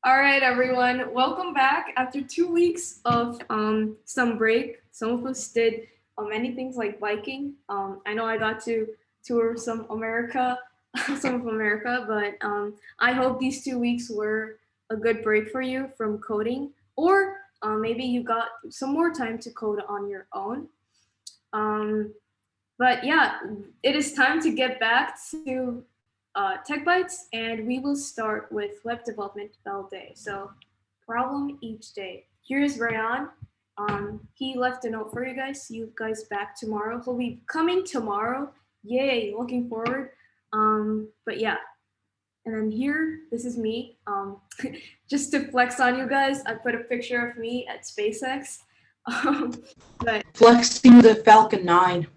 All right, everyone. Welcome back after 2 weeks of some break. Some of us did many things like biking. I know I got to tour some America, some of America, but I hope these 2 weeks were a good break for you from coding, or maybe you got some more time to code on your own. Um, but yeah, it is time to get back to Tech Bytes, and we will start with web development all day. So, problem each day. Here's Rayan. He left a note for you guys. See you guys back tomorrow. He'll be coming tomorrow. Yay! Looking forward. But yeah, and then here, this is me. Just to flex on you guys, I put a picture of me at SpaceX. But Flexing the Falcon 9.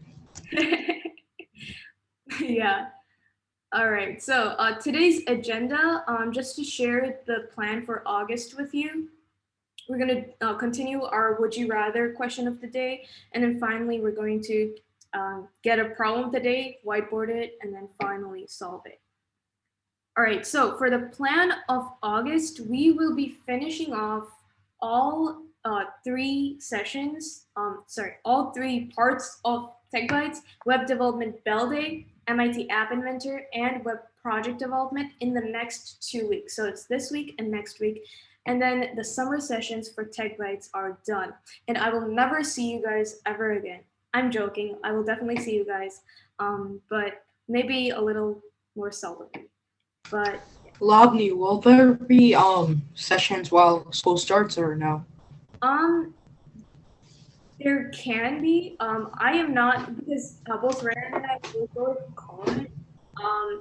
yeah. All right. So today's agenda, just to share the plan for August with you, we're going to continue our would you rather question of the day. And then finally, we're going to get a problem of the day, whiteboard it, and then finally solve it. All right. So for the plan of August, we will be finishing off all three sessions, all three parts of Tech Bytes, Web Development Bell Day, MIT App Inventor, and Web Project Development in the next 2 weeks. So it's this week and next week. And then the summer sessions for Tech Bytes are done. And I will never see you guys ever again. I'm joking. I will definitely see you guys, but maybe a little more seldom. But Lobney, will there be sessions while school starts or no? There can be. I am not, because both Rand and I will go to college.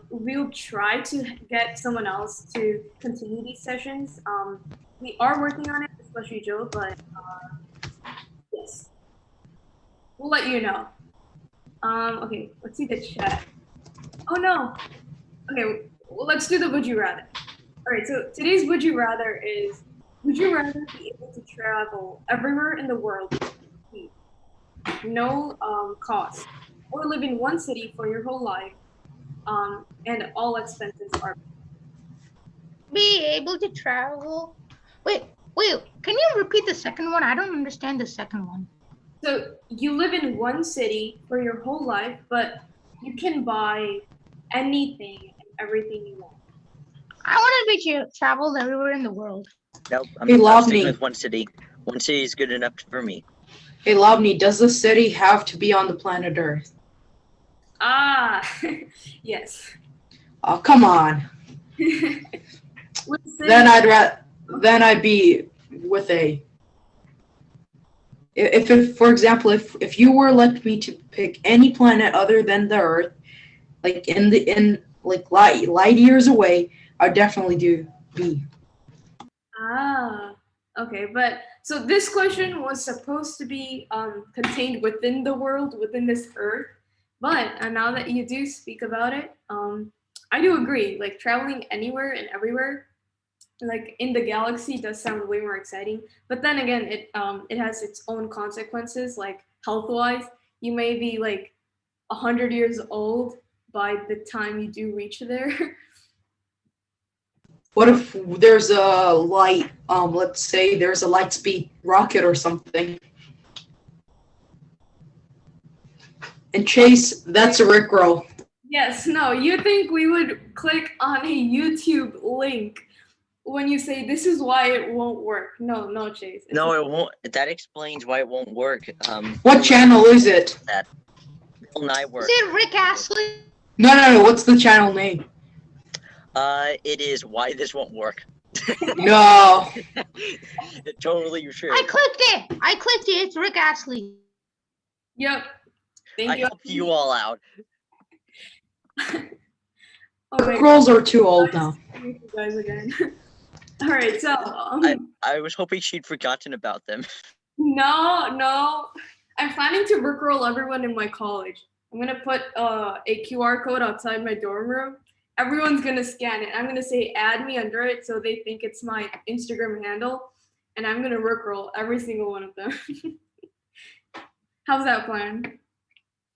We'll try to get someone else to continue these sessions. We are working on it, especially Joe, but yes, we'll let you know. Okay, let's see the chat. Oh no. Okay, well, let's do the would you rather. All right, so today's would you rather is, would you rather be able to travel everywhere in the world, no cost, or live in one city for your whole life, and all expenses are Be able to travel. Wait, can you repeat the second one? I don't understand the second one. So you live in one city for your whole life, but you can buy anything and everything you want. I want to be traveled everywhere in the world. Nope, I'm Hey, sticking Lobney. with one city. One city is good enough for me. Hey, Lobney, does the city have to be on the planet Earth? Ah, yes. Oh, come on. Then I'd be with a. If for example, if you were let me to pick any planet other than the Earth, like light years away, I'd definitely do B. Ah, okay. But so this question was supposed to be contained within the world, within this Earth. But now that you do speak about it, I do agree. Like traveling anywhere and everywhere, like in the galaxy, does sound way more exciting. But then again, it has its own consequences. Like health-wise, you may be like 100 years old by the time you do reach there. What if there's a light, let's say there's a light speed rocket or something? And Chase, that's a Rickroll. Yes, no, you think we would click on a YouTube link when you say this is why it won't work? No, Chase. No, it won't. That explains why it won't work. What channel is it? That Bill Nye work. Is it Rick Astley? No, what's the channel name? It is why this won't work. No. Totally, you sure. I clicked it. It's Rick Astley. Yep. Thank I you. helped you all out. Oh my Rickrolls are too old now. Thank you guys again. All right, so I was hoping she'd forgotten about them. no, I'm planning to rickroll everyone in my college. I'm gonna put a QR code outside my dorm room. Everyone's gonna scan it. I'm gonna say add me under it so they think it's my Instagram handle, and I'm gonna rickroll every single one of them. How's that plan?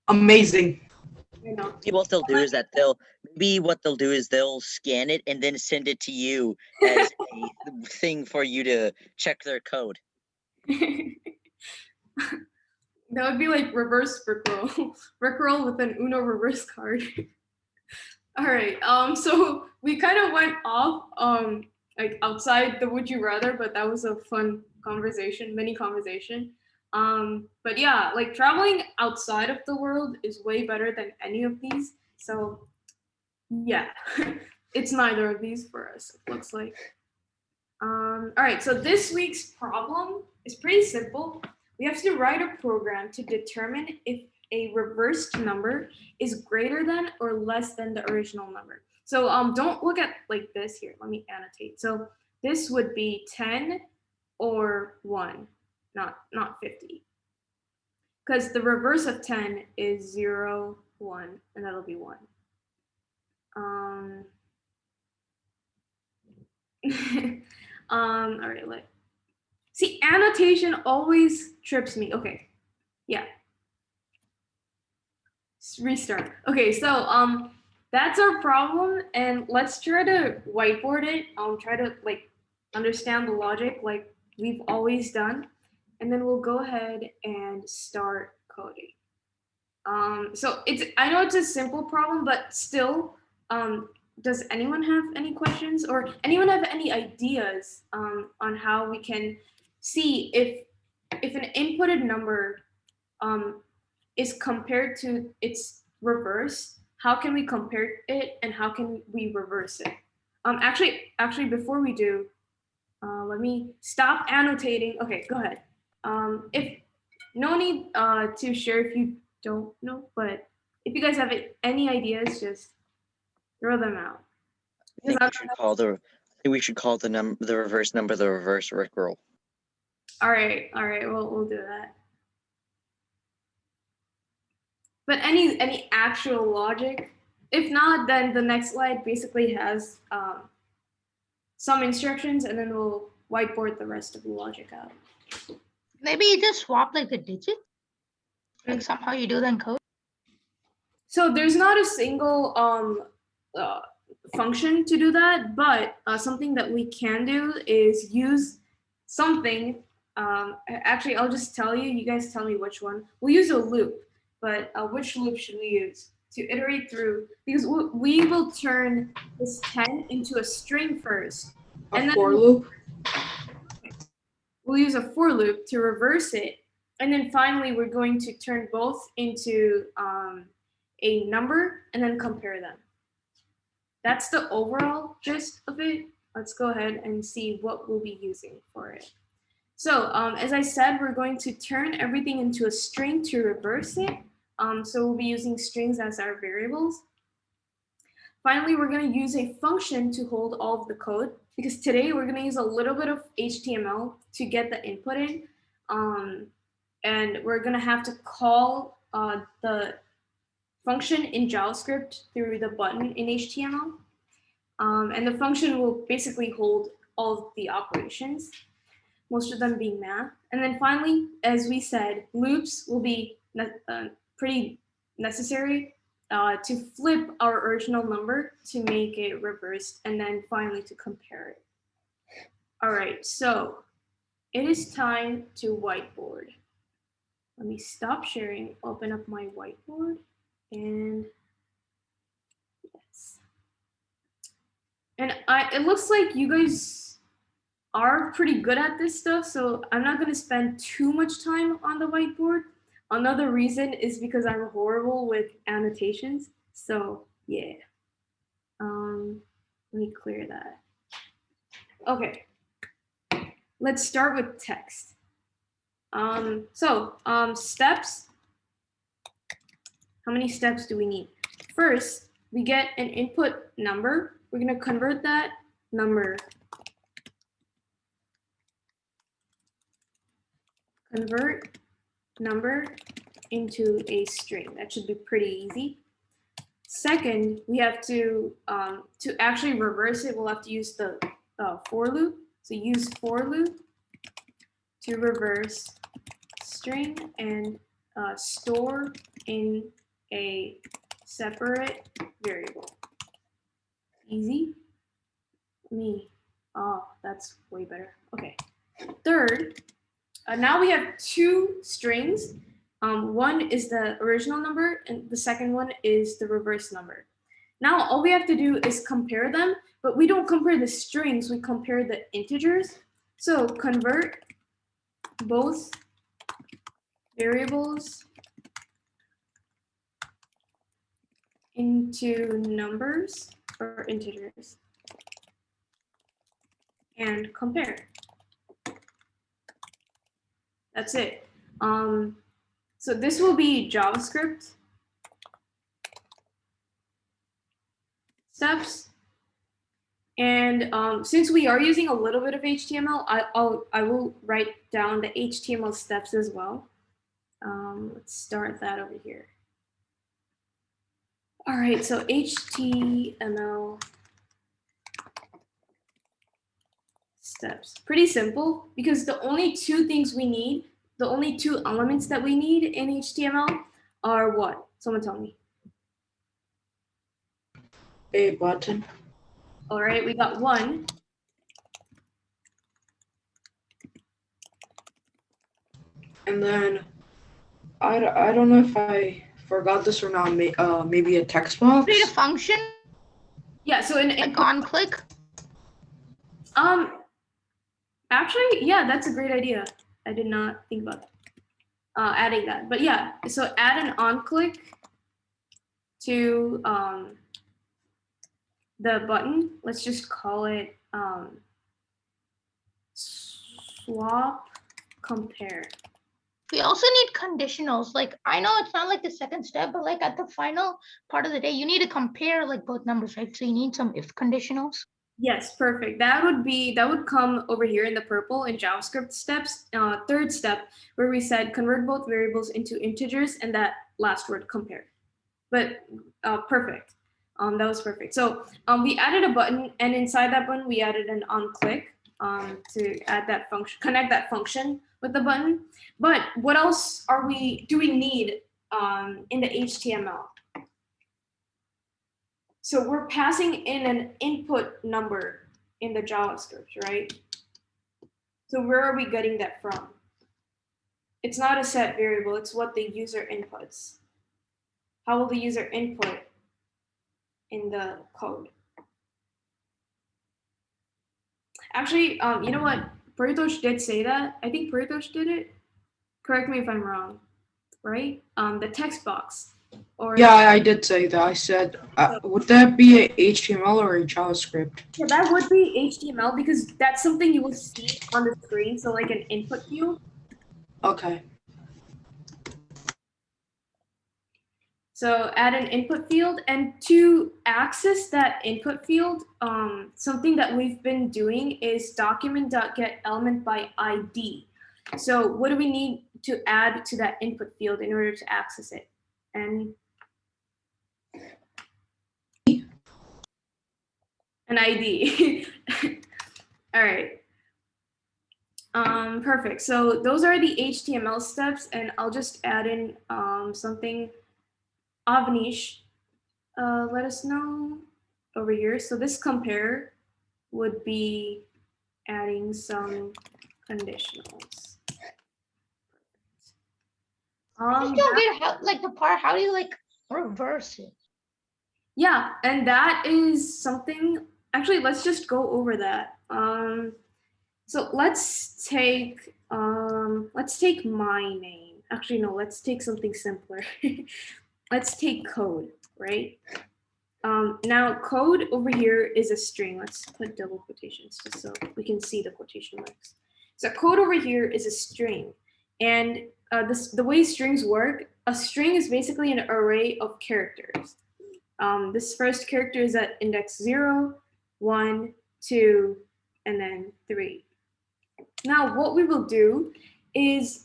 Amazing. You know. See, what they'll do is that they'll Maybe what they'll do is they'll scan it and then send it to you as a thing for you to check their code. That would be like reverse Rickroll. Rickroll with an Uno reverse card. All right. So we kind of went off like outside the would you rather, but that was a fun conversation, mini conversation. But yeah, like traveling outside of the world is way better than any of these. So yeah, it's neither of these for us, it looks like. All right, so this week's problem is pretty simple. We have to write a program to determine if a reversed number is greater than or less than the original number. So don't look at like this here. Let me annotate. So this would be 10 or 1, not 50. Because the reverse of 10 is 0, 1, and that'll be 1. All right, see, annotation always trips me. Okay, yeah. Restart. Okay, so that's our problem, and let's try to whiteboard it. Try to like understand the logic like we've always done, and then we'll go ahead and start coding. So I know it's a simple problem, but still, does anyone have any questions or anyone have any ideas on how we can see if an inputted number is compared to its reverse? How can we compare it and how can we reverse it? Actually, before we do, let me stop annotating. Okay, go ahead. If no need to share if you don't know, but if you guys have any ideas, just throw them out. I think we should call the reverse number the reverse Rickroll. All right, we'll do that. But any actual logic? If not, then the next slide basically has some instructions, and then we'll whiteboard the rest of the logic out. Maybe you just swap like the digits, like somehow you do that in code. So there's not a single function to do that, but something that we can do is use something. Actually, I'll just tell you. You guys tell me which one. We'll use a loop, but which loop should we use to iterate through? Because we will turn this 10 into a string first. A for loop? We'll use a for loop to reverse it. And then finally, we're going to turn both into a number and then compare them. That's the overall gist of it. Let's go ahead and see what we'll be using for it. So as I said, we're going to turn everything into a string to reverse it. So we'll be using strings as our variables. Finally, we're going to use a function to hold all of the code, because today we're going to use a little bit of HTML to get the input in. And we're going to have to call the function in JavaScript through the button in HTML. And the function will basically hold all of the operations, most of them being math. And then finally, as we said, loops will be pretty necessary to flip our original number to make it reversed, and then finally to compare it. All right, so it is time to whiteboard. Let me stop sharing, open up my whiteboard, and yes. And it looks like you guys are pretty good at this stuff, so I'm not going to spend too much time on the whiteboard. Another reason is because I'm horrible with annotations, so yeah. Let me clear that. Okay, let's start with text. Steps. How many steps do we need? First, we get an input number. We're going to convert that number. Convert number into a string. That should be pretty easy. Second, we have to actually reverse it, we'll have to use the for loop. So use for loop to reverse string and store in a separate variable. easy? Me. Oh, that's way better. Okay. Third, now we have two strings. One is the original number, and the second one is the reverse number. Now, all we have to do is compare them, but we don't compare the strings, we compare the integers. So convert both variables into numbers or integers and compare. That's it. So this will be JavaScript steps. And since we are using a little bit of HTML, I will write down the HTML steps as well. Let's start that over here. All right, so HTML steps. Pretty simple because the only two things we need, the only two elements that we need in HTML are what? Someone tell me. A button. All right, we got one. And then I don't know if I forgot this or not. Maybe a text box. Create a function. Yeah, so in like on click. Actually, yeah, that's a great idea. I did not think about that. Adding that, but yeah, so add an on click to the button. Let's just call it swap compare. We also need conditionals. Like, I know it's not like the second step, but like at the final part of the day, you need to compare like both numbers, right? So you need some if conditionals. Yes, perfect. That would come over here in the purple in JavaScript steps. Third step, where we said convert both variables into integers and that last word compare. But perfect. That was perfect. So we added a button, and inside that button we added an on click to add that function, connect that function with the button. But what else do we need in the HTML? So we're passing in an input number in the JavaScript, right? So where are we getting that from? It's not a set variable, it's what the user inputs. How will the user input in the code? Actually, you know what? Paritosh did say that. I think Paritosh did it. Correct me if I'm wrong, right? The text box. Or yeah, I did say that. I said, would that be a HTML or a JavaScript? Yeah, that would be HTML because that's something you will see on the screen. So like an input field. Okay. So add an input field, and to access that input field, something that we've been doing is document.getElementById. So what do we need to add to that input field in order to access it? And an ID. All right. Perfect. So those are the HTML steps, and I'll just add in something. Avnish, let us know over here. So this compare would be adding some conditionals. I just don't get how, like the part, how do you like reverse it? Yeah, and that is something, actually, let's just go over that. So let's take my name. Actually, no, let's take something simpler. Let's take code, right? Now code over here is a string. Let's put double quotations just so we can see the quotation marks. So code over here is a string. And the way strings work, a string is basically an array of characters. This first character is at index 0, 1, 2, and then 3. Now what we will do is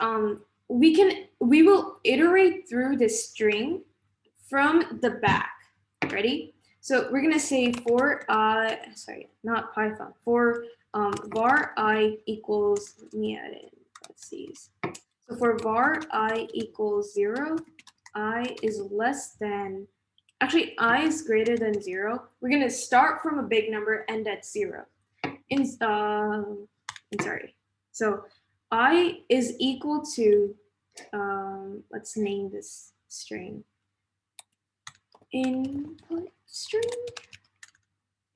we will iterate through this string from the back. Ready? So we're gonna say for sorry, not Python. For var I equals, let me add in, let's see. So for var I equals 0, I is less than, actually I is greater than 0, we're going to start from a big number, end at 0. Sorry. So I is equal to, let's name this string. Input string?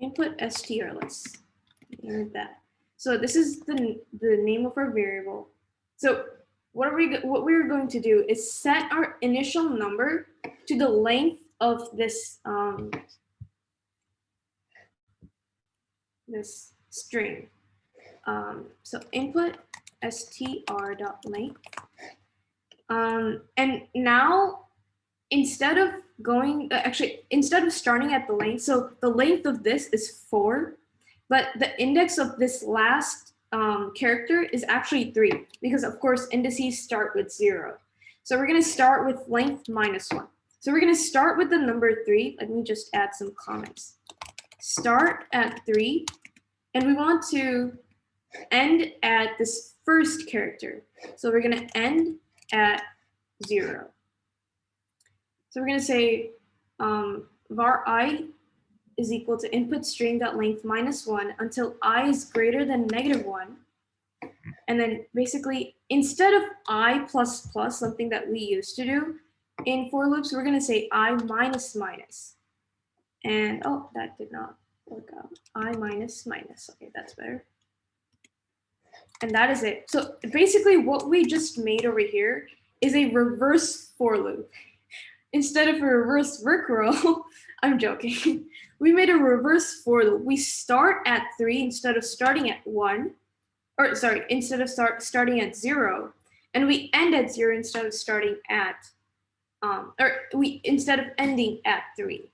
Input str, let's name that. So this is the name of our variable. So what we're going to do is set our initial number to the length of this this string. So input str.length. And now instead of instead of starting at the length, so the length of this is 4, but the index of this last character is actually 3, because of course indices start with 0. So we're going to start with length -1. So we're going to start with the number 3. Let me just add some comments. Start at 3, and we want to end at this first character. So we're going to end at 0. So we're going to say var I is equal to input string.length -1 until I is greater than -1. And then basically, instead of I plus plus, something that we used to do in for loops, we're going to say I minus minus. And oh, that did not work out. I minus minus. Okay, that's better. And that is it. So basically what we just made over here is a reverse for loop. Instead of a reverse Rickroll, I'm joking. We made a reverse for loop. We start at 3 instead of starting at 1. Or sorry, instead of starting at 0. And we end at 0 instead of starting at, instead of ending at 3.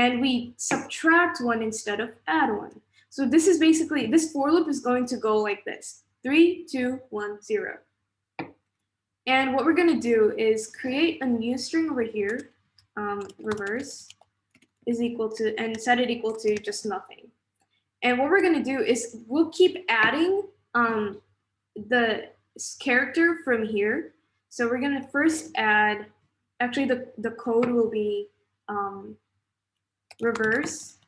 And we subtract 1 instead of add 1. So this is basically, this for loop is going to go like this. 3, 2, 1, 0. And what we're going to do is create a new string over here, reverse is equal to, and set it equal to just nothing. And what we're going to do is we'll keep adding the character from here. So we're going to first add, actually the code will be reverse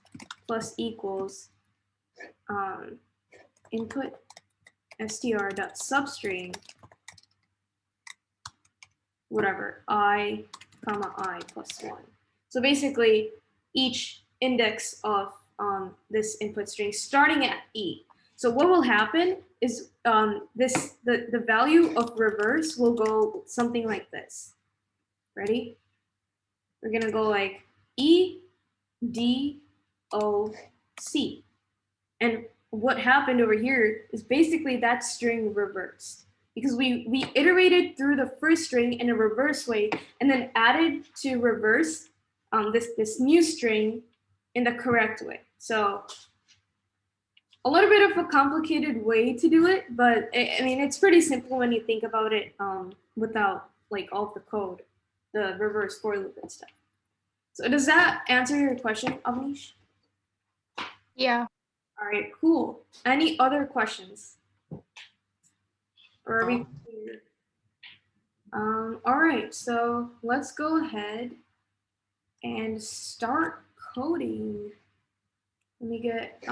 plus equals input str.substring whatever I comma I plus 1. So basically each index of this input string starting at E. So what will happen is the value of reverse will go something like this. Ready? We're gonna go like E D O C. And what happened over here is basically that string reversed, because we iterated through the first string in a reverse way and then added to reverse this new string in the correct way. So a little bit of a complicated way to do it, but I mean, it's pretty simple when you think about it without like all of the code, the reverse for loop and stuff. So does that answer your question, Avnish? Yeah. All right, cool. Any other questions? Or are we clear? All right, so let's go ahead and start coding. Let me get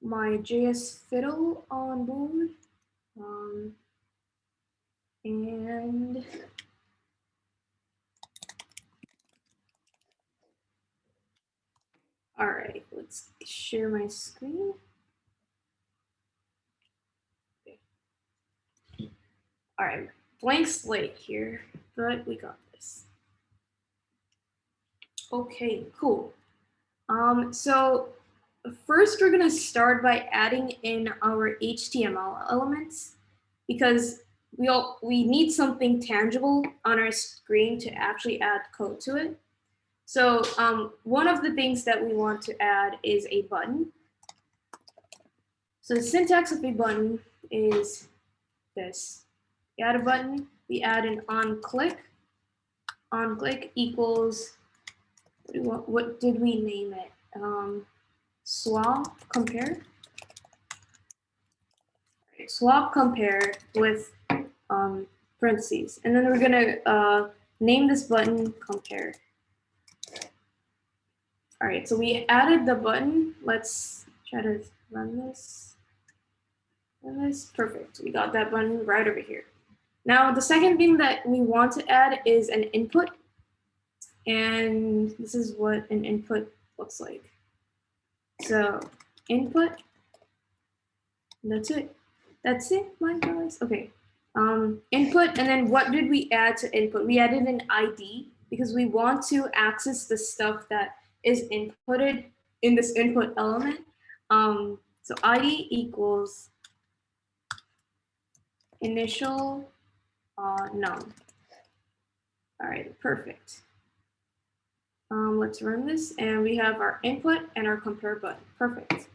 my JS Fiddle on board. And all right, let's share my screen. Okay. All right, blank slate here, but we got this. Okay, cool. So first we're gonna start by adding in our HTML elements, because we need something tangible on our screen to actually add code to it. So one of the things that we want to add is a button. So the syntax of a button is this. We add a button, we add an onClick. OnClick equals, what did we name it? Swap compare. Swap compare with parentheses. And then we're gonna name this button compare. All right, so we added the button. Let's try to run this. Run this. Perfect. We got that button right over here. Now, the second thing that we want to add is an input. And this is what an input looks like. So input, that's it. That's it, my guys. Okay. Input, and then what did we add to input? We added an ID because we want to access the stuff that is inputted in this input element. So ID equals initial num. All right, perfect. Let's run this, and we have our input and our compare button. Perfect.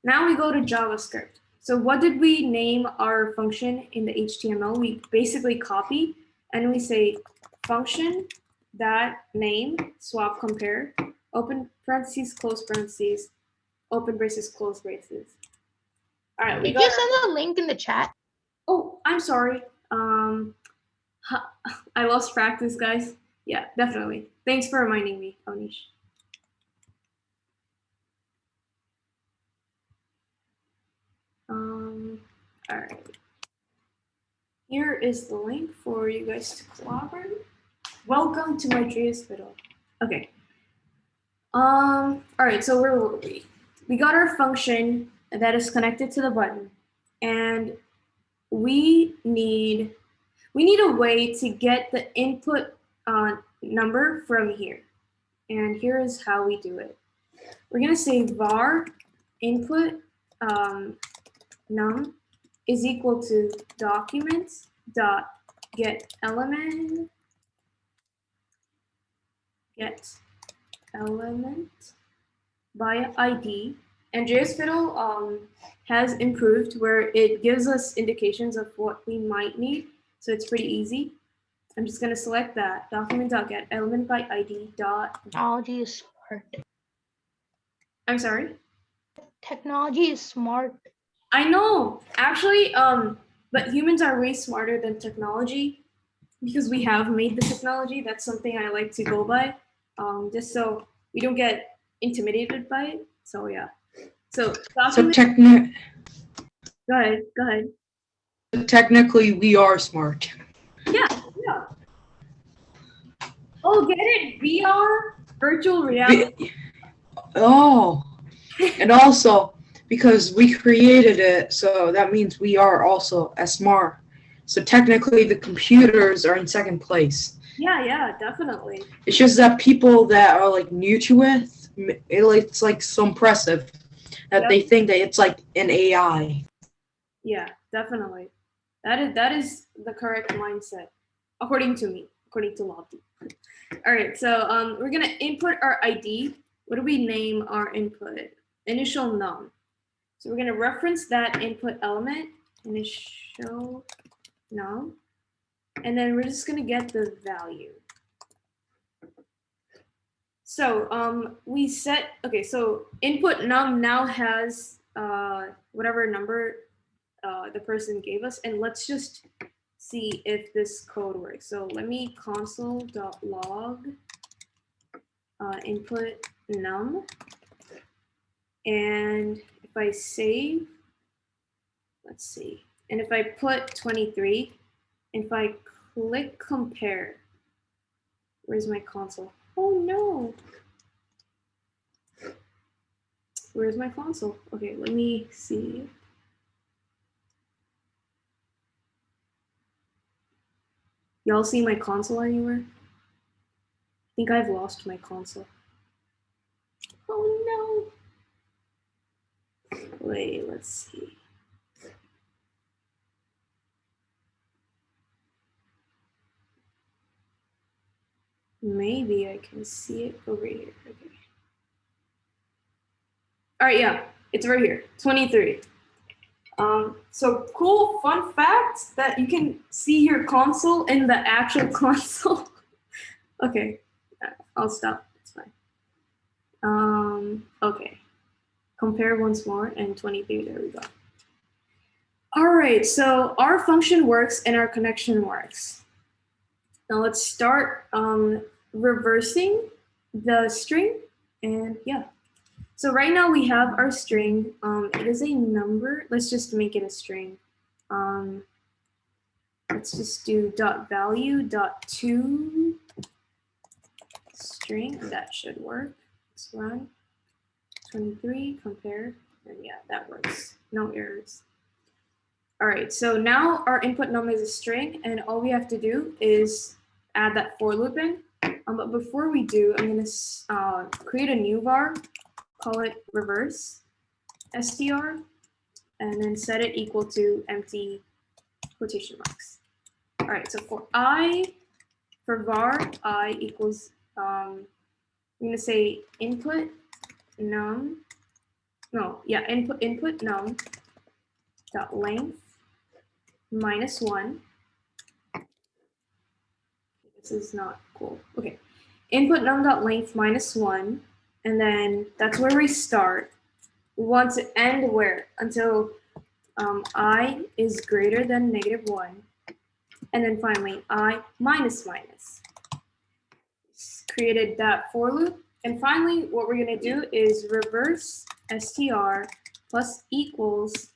Now we go to JavaScript. So what did we name our function in the HTML? We basically copy, and we say function that name swap compare, open parentheses, close parentheses, open braces, close braces. All right. Did you send the link in the chat? Oh, I'm sorry. I lost practice, guys. Yeah, definitely. Thanks for reminding me, Onish. All right. Here is the link for you guys to collaborate. Welcome to my JS fiddle. Okay. All right, so where were we? We got our function that is connected to the button, and we need a way to get the input number from here. And here is how we do it. We're gonna say var input num is equal to documents dot get element by ID. And JS Fiddle has improved where it gives us indications of what we might need. So it's pretty easy. I'm just going to select that document.get element by ID dot. Technology is smart. I'm sorry? Technology is smart. I know. Actually, but humans are way smarter than technology because we have made the technology. That's something I like to go by, just so we don't get intimidated by it. So yeah. So technically, go ahead. Technically, we are smart. Yeah. Oh, get it? VR, virtual reality. Oh, and also because we created it, so that means we are also as smart. So technically, the computers are in second place. Yeah, definitely. It's just that people that are like new to it, it's like so impressive that they think that it's like an AI. Yeah, definitely. That is the correct mindset, according to me, according to Lottie. All right, so we're gonna input our ID. What do we name our input? Initial num. So we're gonna reference that input element, initial num, and then we're just gonna get the value. So we set, okay, so input num now has whatever number the person gave us, and let's just see if this code works. So let me console.log input num, and if I save, let's see, and if I put 23, and if I click compare, where's my console? Oh no. Where's my console? Okay, let me see. Y'all see my console anywhere? I think I've lost my console. Oh no. Wait, let's see. Maybe I can see it over here. Okay. All right, yeah, it's right here, 23. So cool fun fact that you can see your console in the actual console. Okay, I'll stop. It's fine. Okay. Compare once more and 23. There we go. All right, so our function works and our connection works. Now let's start reversing the string, and yeah. So right now we have our string. It is a number. Let's just make it a string. Let's just do dot value dot to string. That should work. Let's run. 23, compare, and yeah, that works. No errors. All right, so now our input num is a string, and all we have to do is add that for loop in. But before we do, I'm gonna create a new var, call it reverse str, and then set it equal to empty quotation marks. All right, so for var I equals, I'm gonna say input num, input num dot length -1. This is not cool. Okay, input num dot length -1, and then that's where we start. We want to end where? Until I is greater than -1, and then finally I minus minus. Created that for loop, and finally what we're gonna do is reverse str plus equals.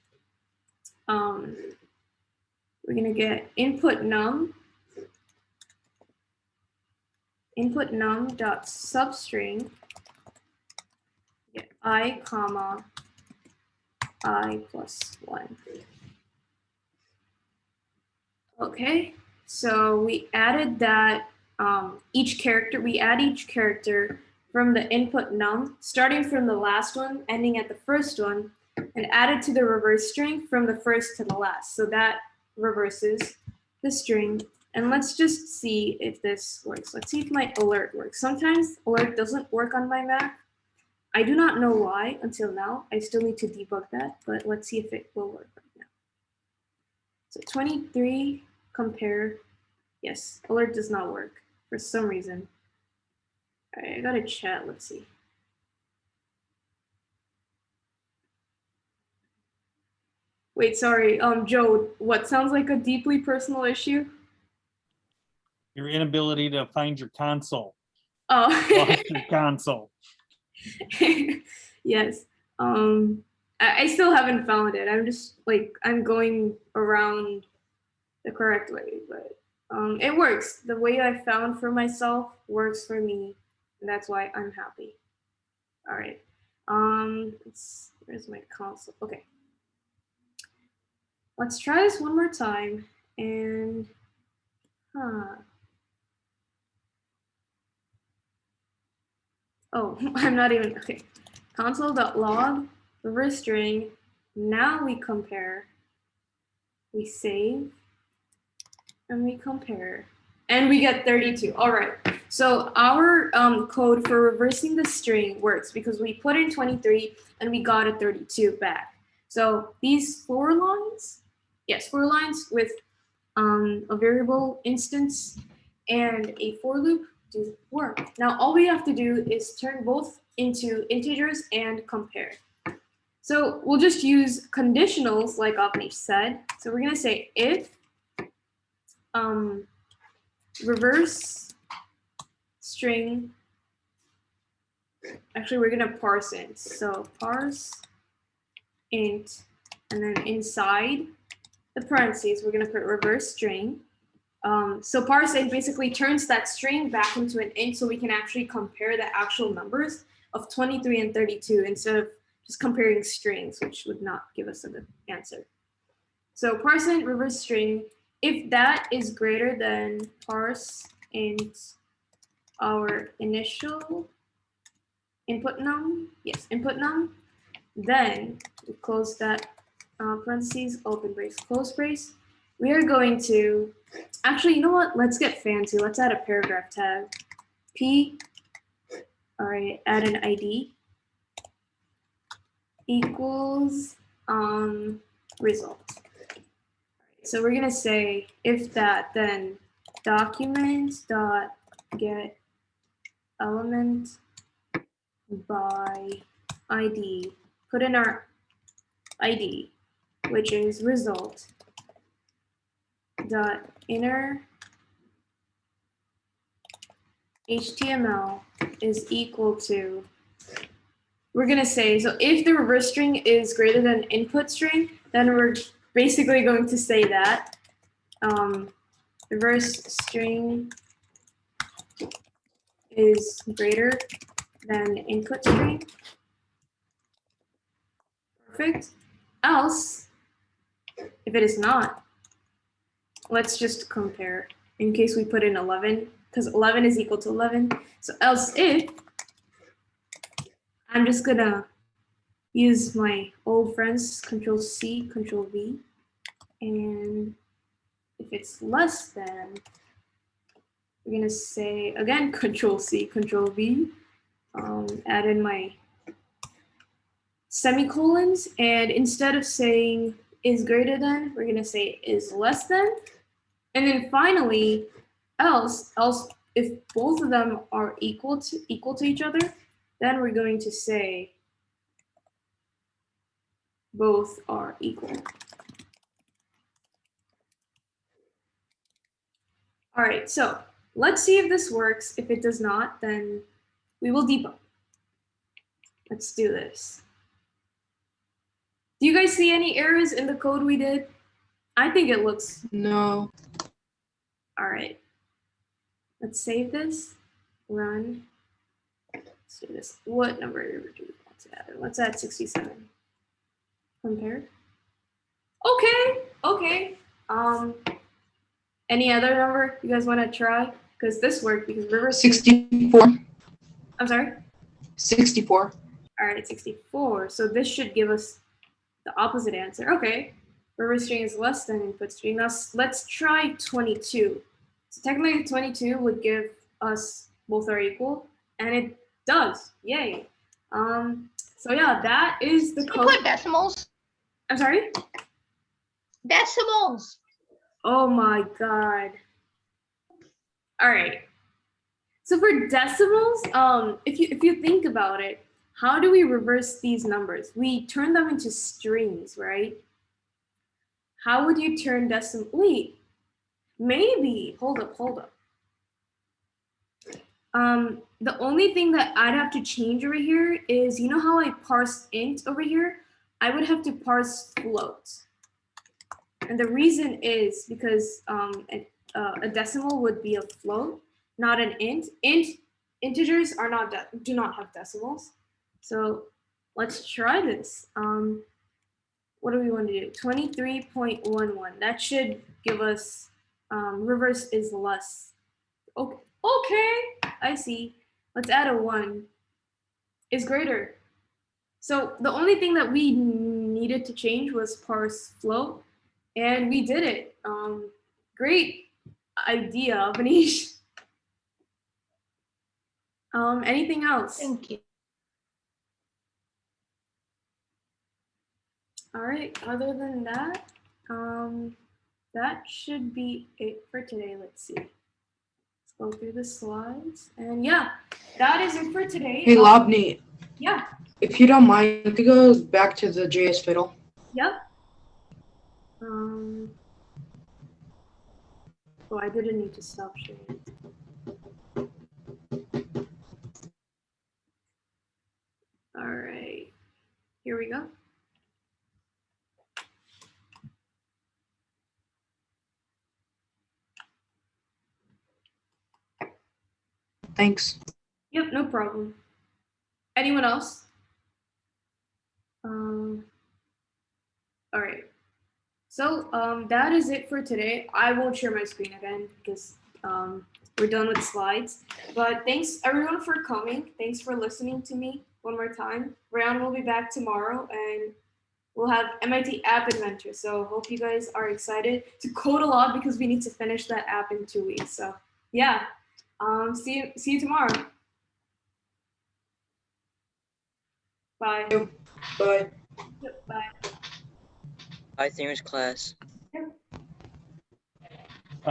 We're gonna get input num dot substring I comma I plus 1. Okay, so we added that we add each character from the input num, starting from the last one, ending at the first one, and added to the reverse string from the first to the last. So that reverses the string. And let's just see if this works. Let's see if my alert works. Sometimes alert doesn't work on my Mac. I do not know why until now. I still need to debug that, but let's see if it will work right now. So 23, compare. Yes, alert does not work for some reason. All right, I got a chat, let's see. Wait, sorry, Joe, what sounds like a deeply personal issue? Your inability to find your console. Oh. Lost your console. Yes. I still haven't found it. I'm just like, I'm going around the correct way, but it works. The way I found for myself works for me, and that's why I'm happy. All right. Where's my console? Okay. Let's try this one more time, and oh, I'm not even, okay. Console.log, reverse string. Now we compare. We save, and we compare, and we get 32. All right. So our code for reversing the string works because we put in 23 and we got a 32 back. So these 4 lines, yes, 4 lines with a variable instance and a for loop do work. Now all we have to do is turn both into integers and compare. So we'll just use conditionals like Avnish said. So we're gonna say if reverse string, actually we're gonna parse int. So parse int, and then inside the parentheses, we're gonna put reverse string. So parse int basically turns that string back into an int so we can actually compare the actual numbers of 23 and 32 instead of just comparing strings, which would not give us a good answer. So parse int reverse string, if that is greater than parse int our initial input num, yes, input num, then we close that parentheses, open brace, close brace. We are going to, actually, you know what? Let's get fancy. Let's add a paragraph tag. P, all right, add an ID equals result. So we're gonna say if that, then document dot get element by ID. Put in our ID, which is result dot inner HTML is equal to, we're gonna say, so if the reverse string is greater than input string, then we're basically going to say that reverse string is greater than input string. Perfect. Else, if it is not, let's just compare in case we put in 11, because 11 is equal to 11. So else if, I'm just gonna use my old friends, Control C, Control V, and if it's less than, we're gonna say again Control C, Control V, add in my semicolons, and instead of saying is greater than, we're gonna say is less than, and then finally else if both of them are equal to each other, then we're going to say both are equal. All right, so let's see if this works. If it does not, then we will debug. Let's do this. Do you guys see any errors in the code we did? I think it looks, No. all right. Let's save this, run. Let's do this. What number do we add? Let's add 67. Compare. Okay. Any other number you guys want to try? Because this worked because reverse. 64. I'm sorry? 64. All right, 64. So this should give us the opposite answer. Okay. Reverse string is less than input string. Now let's try 22. So technically 22 would give us both are equal, and it does. Yay. So yeah, that is the You code. put decimals. I'm sorry? Decimals. Oh my God. All right. So for decimals, if you think about it, how do we reverse these numbers? We turn them into strings, right? How would you turn decimal? Wait, maybe. Hold up. The only thing that I'd have to change over here is, you know how I parse int over here? I would have to parse float. And the reason is because a decimal would be a float, not an int. Integers are not do not have decimals. So let's try this. What do we want to do? 23.11. That should give us reverse is less. Okay, I see. Let's add a 1. Is greater. So the only thing that we needed to change was parse float, and we did it. Great idea, Manish. Anything else? Thank you. All right, other than that, that should be it for today. Let's see. Let's go through the slides. And yeah, that is it for today. Hey, Lobney, Yeah, if you don't mind, you could go back to the JS Fiddle. yep. Oh, I didn't need to stop sharing. All right, here we go. Thanks. Yep, no problem. Anyone else? All right. So that is it for today. I won't share my screen again because we're done with slides. But thanks everyone for coming. Thanks for listening to me one more time. Ryan will be back tomorrow and we'll have MIT App Adventure. So hope you guys are excited to code a lot because we need to finish that app in 2 weeks. So yeah, see you tomorrow. Bye. Bye. Yep, bye. Hi, theorist class.